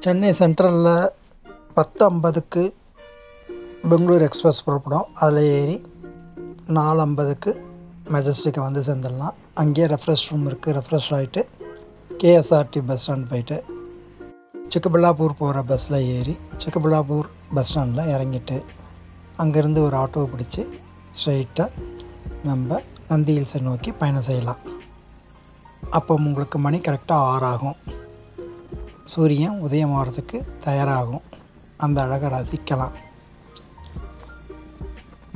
Chennai சென்ட்ரலில் 10:50க்கு Bangalore express புறப்படும். அதில் ஏறி 4:50க்கு மெஜஸ்டிக்கை வந்து சேர்ந்துடலாம். அங்கேயே ரெஃப்ரெஷ் ரூம் இருக்குது. ரெஃப்ரெஷ் ஆகிட்டு கேஎஸ்ஆர்டி பஸ் ஸ்டாண்ட் போயிட்டு சிக்கபல்லாப்பூர் போகிற பஸ்ஸில் ஏறி சிக்கபல்லாப்பூர் பஸ் ஸ்டாண்டில் இறங்கிட்டு அங்கேருந்து ஒரு ஆட்டோவை பிடிச்சி ஸ்ட்ரைட்டாக நம்ம நந்தி ஹில்ஸை நோக்கி பயணம் செய்யலாம். அப்போ உங்களுக்கு மணி கரெக்டாக 6 ஆகும். சூரியன் உதயமாகிறதுக்கு தயாராகும். அந்த அழகை ரசிக்கலாம்.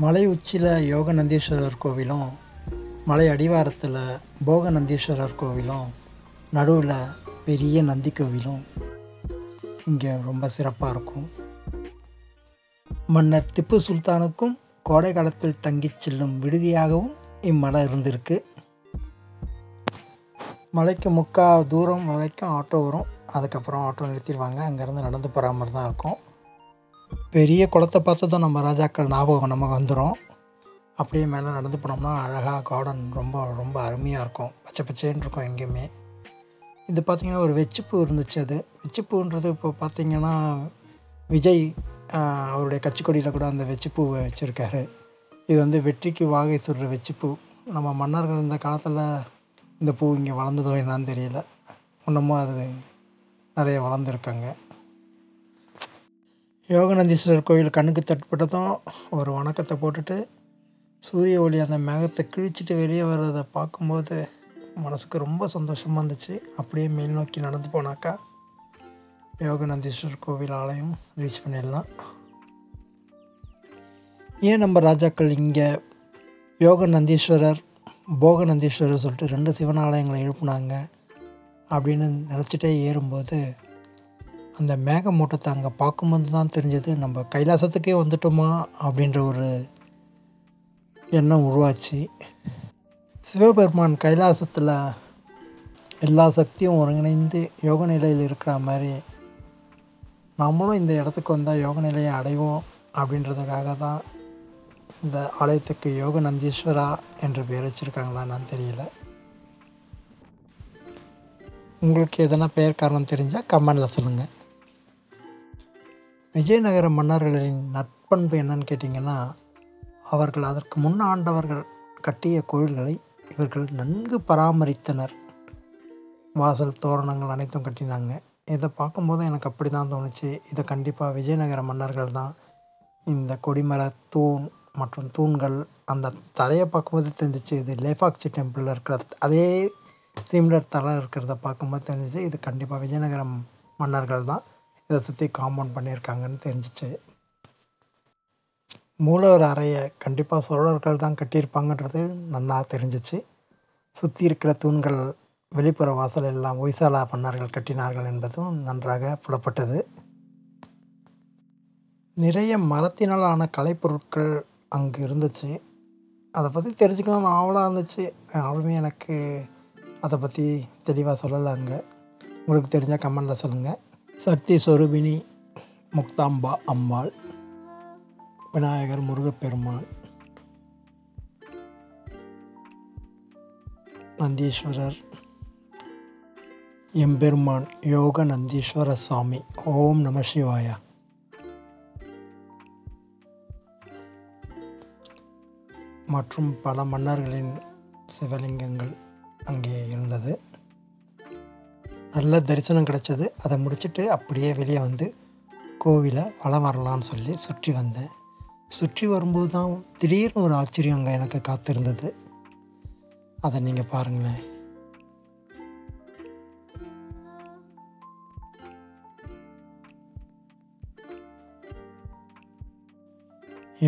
மலை உச்சியில் யோக நந்தீஸ்வரர் கோவிலும், மலை அடிவாரத்தில் போக நந்தீஸ்வரர் கோவிலும், நடுவில் பெரிய நந்தி கோவிலும் இங்கே ரொம்ப சிறப்பாக இருக்கும். மன்னர் திப்பு சுல்தானுக்கும் கோடை காலத்தில் தங்கிச் செல்லும் விடுதியாகவும் இம்மலை இருந்திருக்கு. மலைக்கு 3/4 தூரம் வரைக்கும் ஆட்டோ வரும். அதுக்கப்புறம் ஆட்டோ நிறுத்திடுவாங்க. அங்கேருந்து நடந்து போகிற மாதிரி தான் இருக்கும். பெரிய குளத்தை பார்த்து தான் நம்ம ராஜாக்கள் ஞாபகம் நமக்கு வந்துடும். அப்படியே மேலே நடந்து போனோம்னா அழகாக கார்டன் ரொம்ப ரொம்ப அருமையாக இருக்கும். பச்சை பச்சைன்னு இருக்கும் எங்கேயுமே. இது பார்த்திங்கன்னா ஒரு வெச்சிப்பூ இருந்துச்சு. அது வெச்சிப்பூன்றது இப்போ பார்த்திங்கன்னா விஜய் அவருடைய கட்சிக்கொடியில் கூட அந்த வெச்சிப்பூவை வச்சுருக்காரு. இது வந்து வெற்றிக்கு வாகை சுடுற வெச்சிப்பூ. நம்ம மன்னர்கள் இந்த காலத்தில் இந்த பூ இங்கே வளர்ந்ததோ என்னான்னு தெரியல. இன்னமும் அது நிறைய வளர்ந்துருக்காங்க. யோகநந்தீஸ்வரர் கோயில் கண்ணுக்கு தட்டுப்பட்டதும் ஒரு வணக்கத்தை போட்டுட்டு சூரிய ஒளி அந்த மேகத்தை கிழிச்சிட்டு வெளியே வர்றதை பார்க்கும்போது மனசுக்கு ரொம்ப சந்தோஷமாக இருந்துச்சு. அப்படியே மேல் நோக்கி நடந்து போனாக்கா யோகநந்தீஸ்வரர் கோவில் ஆலயம் ரீச் பண்ணிடலாம். ஏன் நம்ம ராஜாக்கள் இங்கே யோகநந்தீஸ்வரர் போகநந்தீஸ்வரர் சொல்லிட்டு 2 சிவன் ஆலயங்களை எழுப்புனாங்க அப்படின்னு நினச்சிட்டே ஏறும்போது அந்த மேகமூட்டத்தை அங்கே பார்க்கும்போது தான் தெரிஞ்சது நம்ம கைலாசத்துக்கே வந்துட்டோமா அப்படின்ற ஒரு எண்ணம் உருவாச்சு. சிவபெருமான் கைலாசத்தில் எல்லா சக்தியும் ஒருங்கிணைந்து யோக நிலையில் இருக்கிற மாதிரி நம்மளும் இந்த இடத்துக்கு வந்தால் யோக நிலையை அடைவோம் அப்படின்றதுக்காக தான் இந்த ஆலயத்துக்கு யோக நந்தீஸ்வரா என்று பேர் வச்சுருக்காங்களா என்னன்னு தெரியல. உங்களுக்கு எதனா பெயர் காரணம் தெரிஞ்சால் கமெண்டில் சொல்லுங்கள். விஜயநகர மன்னர்களின் நற்பண்பு என்னன்னு கேட்டிங்கன்னா, அவர்கள் அதற்கு முன் ஆண்டவர்கள் கட்டிய கோயில்களை இவர்கள் நன்கு பராமரித்தனர். வாசல் தோரணங்கள் அனைத்தும் கட்டினாங்க. இதை பார்க்கும்போது எனக்கு அப்படி தான் தோணுச்சு. இதை கண்டிப்பாக விஜயநகர மன்னர்கள் தான் இந்த கொடிமர தூண் மற்றும் தூண்கள் அந்த தரையை பார்க்கும்போது தெரிஞ்சிச்சு. இது லேஃபாக்சி டெம்பிளில் இருக்கிற அதே சிமிலர் தலை இருக்கிறத பார்க்கும்போது தெரிஞ்சிச்சு இது கண்டிப்பாக விஜயநகர மன்னர்கள் தான் இதை சுற்றி காம்பவுண்ட் பண்ணியிருக்காங்கன்னு தெரிஞ்சிச்சு. மூலவர் அறையை கண்டிப்பாக சோழர்கள் தான் கட்டியிருப்பாங்கன்றது நல்லா தெரிஞ்சிச்சு. சுற்றி இருக்கிற தூண்கள் வெளிப்புற வாசல் எல்லாம் ஒய்சாலா மன்னர்கள் கட்டினார்கள் என்பதும் நன்றாக புலப்பட்டது. நிறைய மரத்தினால் ஆன கலைப்பொருட்கள் அங்கே இருந்துச்சு. அதை பற்றி தெரிஞ்சுக்கணும்னு ஆவலாக இருந்துச்சு. யாருமே எனக்கு அதை பற்றி தெளிவாக சொல்லலை. அங்கே உங்களுக்கு தெரிஞ்சால் கமெண்டில் சொல்லுங்கள். சக்தி சொரூபிணி முக்தாம்பா அம்பாள், விநாயகர், முருகப்பெருமான், நந்தீஸ்வரர், எம்பெருமான் யோக நந்தீஸ்வர சுவாமி. ஓம் நம சிவாயா. மற்றும் பல மன்னர்களின் சிவலிங்கங்கள் அங்கே இருந்தது. நல்ல தரிசனம் கிடைச்சது. அதை முடிச்சுட்டு அப்படியே வெளியே வந்து கோவிலை வலம் வரலான்னு சொல்லி சுற்றி வந்தேன். சுற்றி வரும்போது தான் திடீர்னு ஒரு ஆச்சரியம் அங்கே எனக்கு காத்திருந்தது. அதை நீங்கள் பாருங்களேன்.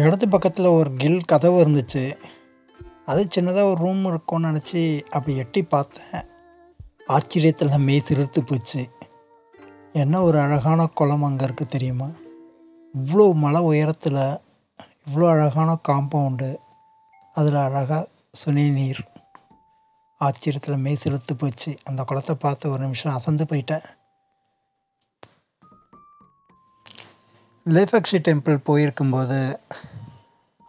இடது பக்கத்தில் ஒரு கில் கதவு இருந்துச்சு. அது சின்னதாக ஒரு ரூம் இருக்கும்னு நினச்சி அப்படி எட்டி பார்த்தேன். ஆச்சரியத்தில் மெய் சிலிர்த்து போச்சு. என்ன ஒரு அழகான குளம் அங்கே இருக்குது தெரியுமா? இவ்வளோ மலை உயரத்தில் இவ்வளோ அழகான காம்பவுண்டு, அதில் அழகாக சுனை நீர். ஆச்சரியத்தில் மெய் சிலிர்த்து போச்சு. அந்த குளத்தை பார்த்து ஒரு நிமிஷம் அசந்து போயிட்டேன். லேஃபாக்சி டெம்பிள் போயிருக்கும்போது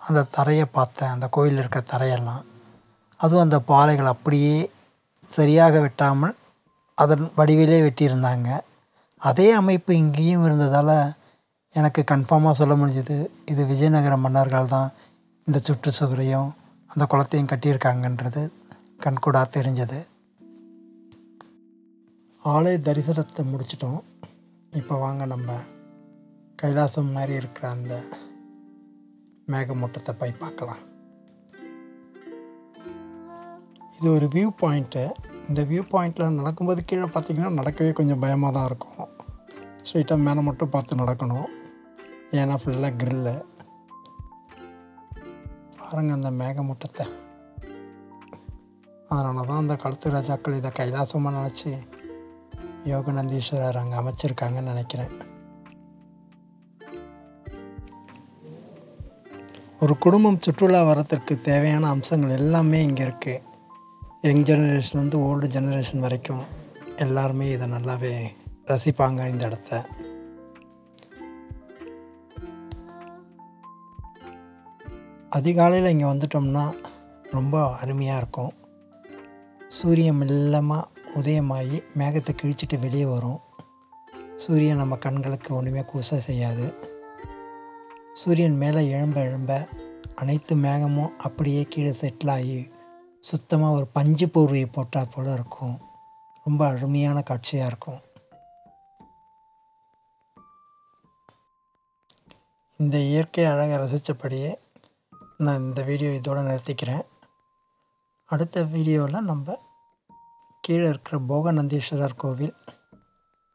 அந்த தரையை பார்த்தேன். அந்த கோயில் இருக்கிற தரையெல்லாம், அதுவும் அந்த பாறைகள் அப்படியே சரியாக வெட்டாமல் அதன் வடிவிலே வெட்டியிருந்தாங்க. அதே அமைப்பு இங்கேயும் இருந்ததால் எனக்கு கன்ஃபார்மாக சொல்ல முடிஞ்சது, இது விஜயநகர மன்னர்கள் தான் இந்த சுற்றுச்சுவரையும் அந்த குளத்தையும் கட்டியிருக்காங்கன்றது கண்கூடாக தெரிஞ்சது. ஆலய தரிசனத்தை முடிச்சிட்டோம். இப்போ வாங்க நம்ம கைலாசம் மாதிரி இருக்கிற அந்த மேகமூட்டத்தை போய் பார்க்கலாம். இது ஒரு வியூ பாயிண்ட்டு. இந்த வியூ பாயிண்ட்டில் நடக்கும்போது கீழே பார்த்திங்கன்னா நடக்கவே கொஞ்சம் பயமாக தான் இருக்கும். ஸ்ட்ரெயிட்டாக மேலே மட்டும் பார்த்து நடக்கணும், ஏன்னா ஃபுல்லாக கிரில்லு. பாருங்கள் அந்த மேகமூட்டத்தை. அதனால தான் அந்த காலத்து ராஜாக்கள் இதை கைலாசமாக நினச்சி யோகநந்தீஸ்வரர் அங்கே அமைச்சிருக்காங்கன்னு நினைக்கிறேன். ஒரு குடும்பம் சுற்றுலா வரத்திற்கு தேவையான அம்சங்கள் எல்லாமே இங்கே இருக்குது. யங் ஜெனரேஷன்லேருந்து ஓல்டு ஜெனரேஷன் வரைக்கும் எல்லாருமே இதை நல்லாவே ரசிப்பாங்க இந்த இடத்த. அதிகாலையில் இங்கே வந்துட்டோம்னா ரொம்ப அருமையாக இருக்கும். சூரியன் மெல்லமாக உதயமாகி மேகத்தை கிழிச்சிட்டு வெளியே வரும். சூரியன் நம்ம கண்களுக்கு ஒன்றுமே கூச செய்யாது. சூரியன் மேலே எழும்ப அனைத்து மேகமும் அப்படியே கீழே செட்டில் ஆகி சுத்தமாக ஒரு பஞ்சு போர்வையை போட்டால் போல் இருக்கும். ரொம்ப அருமையான காட்சியாக இருக்கும். இந்த இயற்கை அழகை ரசித்தபடியே நான் இந்த வீடியோ இதோடு நிறுத்திக்கிறேன். அடுத்த வீடியோவில் நம்ம கீழே இருக்கிற போகநந்தீஸ்வரர் கோவில்,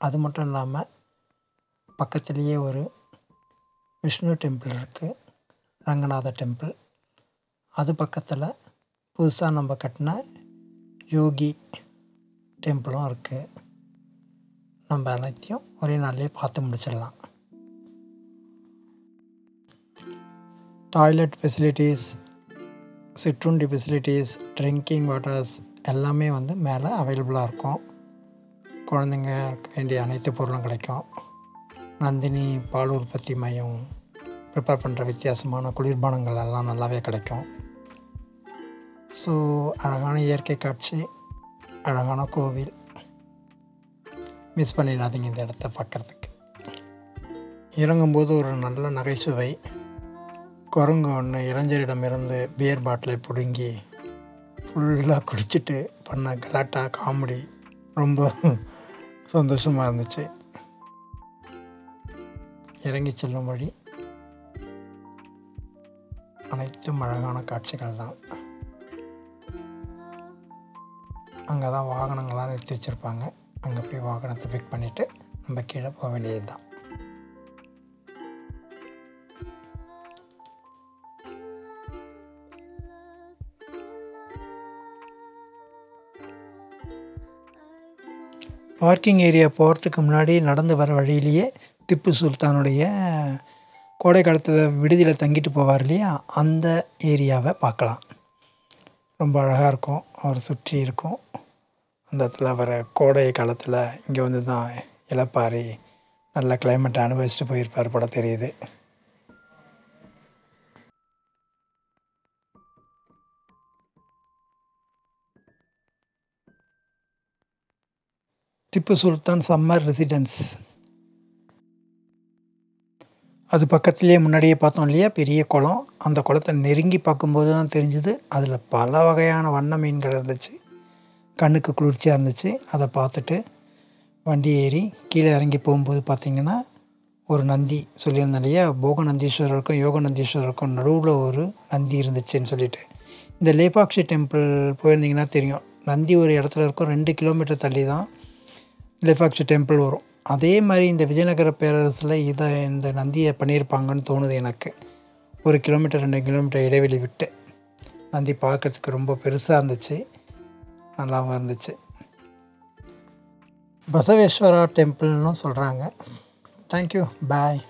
அது மட்டும் இல்லாமல் பக்கத்துலேயே ஒரு விஷ்ணு டெம்பிள் இருக்குது, ரங்கநாத டெம்பிள். அது பக்கத்தில் புதுசாக நம்ம கட்டின யோகி டெம்பிளும் இருக்குது. நம்ம எல்லாத்தையும் ஒரே நாள்லேயே பார்த்து முடிச்சிடலாம். டாய்லெட் ஃபெசிலிட்டிஸ், சிற்றுண்டி ஃபெசிலிட்டிஸ், ட்ரிங்கிங் வாட்டர்ஸ் எல்லாமே வந்து மேலே அவைலபிளாக இருக்கும். குழந்தைங்க வேண்டிய அனைத்து பொருளும் கிடைக்கும். நந்தினி பால் உற்பத்தி மையம் ப்ரிப்பேர் பண்ணுற வித்தியாசமான குளிர்பானங்கள் எல்லாம் நல்லாவே கிடைக்கும். ஸோ அழகான இயற்கை காட்சி, அழகான கோவில். மிஸ் பண்ணிடாதீங்க இந்த இடத்த பார்க்குறதுக்கு. இறங்கும்போது ஒரு நல்ல நகைச்சுவை. குரங்கு ஒன்று இளைஞரிடமிருந்து பியர் பாட்டிலை பிடுங்கி ஃபுல்லாக குடிச்சிட்டு பண்ண கலாட்டா காமெடி ரொம்ப சந்தோஷமாக இருந்துச்சு. இறங்கி செல்லும் வழி அனைத்தும் அழகான காட்சிகள் தான். அங்கே தான் வாகனங்கள்லாம் நிறுத்தி வச்சுருப்பாங்க. அங்கே போய் வாகனத்தை பிக் பண்ணிவிட்டு நம்ம கீழே போக வேண்டியது தான். பார்க்கிங் ஏரியா போகிறதுக்கு முன்னாடி நடந்து வர வழியிலேயே திப்பு சுல்தானுடைய கோடை காலத்தில் விடுதியில் தங்கிட்டு போவார் இல்லையா, அந்த ஏரியாவை பார்க்கலாம். ரொம்ப அழகாக இருக்கும். அவரை சுற்றி இருக்கும். அந்த இடத்துல வர கோடை காலத்தில் இங்கே வந்து தான் இளைப்பாரி நல்ல கிளைமேட்டை அனுபவிச்சுட்டு போயிருப்பார் போல தெரியுது. Tipu Sultan summer residence. அது பக்கத்துலேயே முன்னாடியே பார்த்தோம் இல்லையா பெரிய குளம். அந்த குளத்தை நெருங்கி பார்க்கும்போது தான் தெரிஞ்சுது அதில் பல வகையான வண்ண மீன்கள் இருந்துச்சு. கண்ணுக்கு குளிர்ச்சியாக இருந்துச்சு. அதை பார்த்துட்டு வண்டி ஏறி கீழே இறங்கி போகும்போது பார்த்திங்கன்னா ஒரு நந்தி சொல்லியிருந்தேன் இல்லையா, போகநந்தீஸ்வரருக்கும் யோகநந்தீஸ்வரருக்கும் நடுவில் ஒரு நந்தி இருந்துச்சுன்னு சொல்லிட்டு. இந்த லேபாக்ஷி டெம்பிள் போயிருந்தீங்கன்னா தெரியும். நந்தி ஒரு இடத்துல இருக்கும், 2 கிலோமீட்டர் தள்ளி தான் லேபாக்ஷி டெம்பிள் வரும். அதே மாதிரி இந்த விஜயநகர பேரரசில் இந்த நந்தியை பண்ணியிருப்பாங்கன்னு தோணுது எனக்கு. 1 கிலோமீட்டர் 2 கிலோமீட்டர் இடைவெளி விட்டு. நந்தி பார்க்குறதுக்கு ரொம்ப பெருசாக இருந்துச்சு, நல்லாவும் இருந்துச்சு. பசவேஸ்வரா டெம்பிள்னு சொல்கிறாங்க. தேங்க்யூ, பாய்.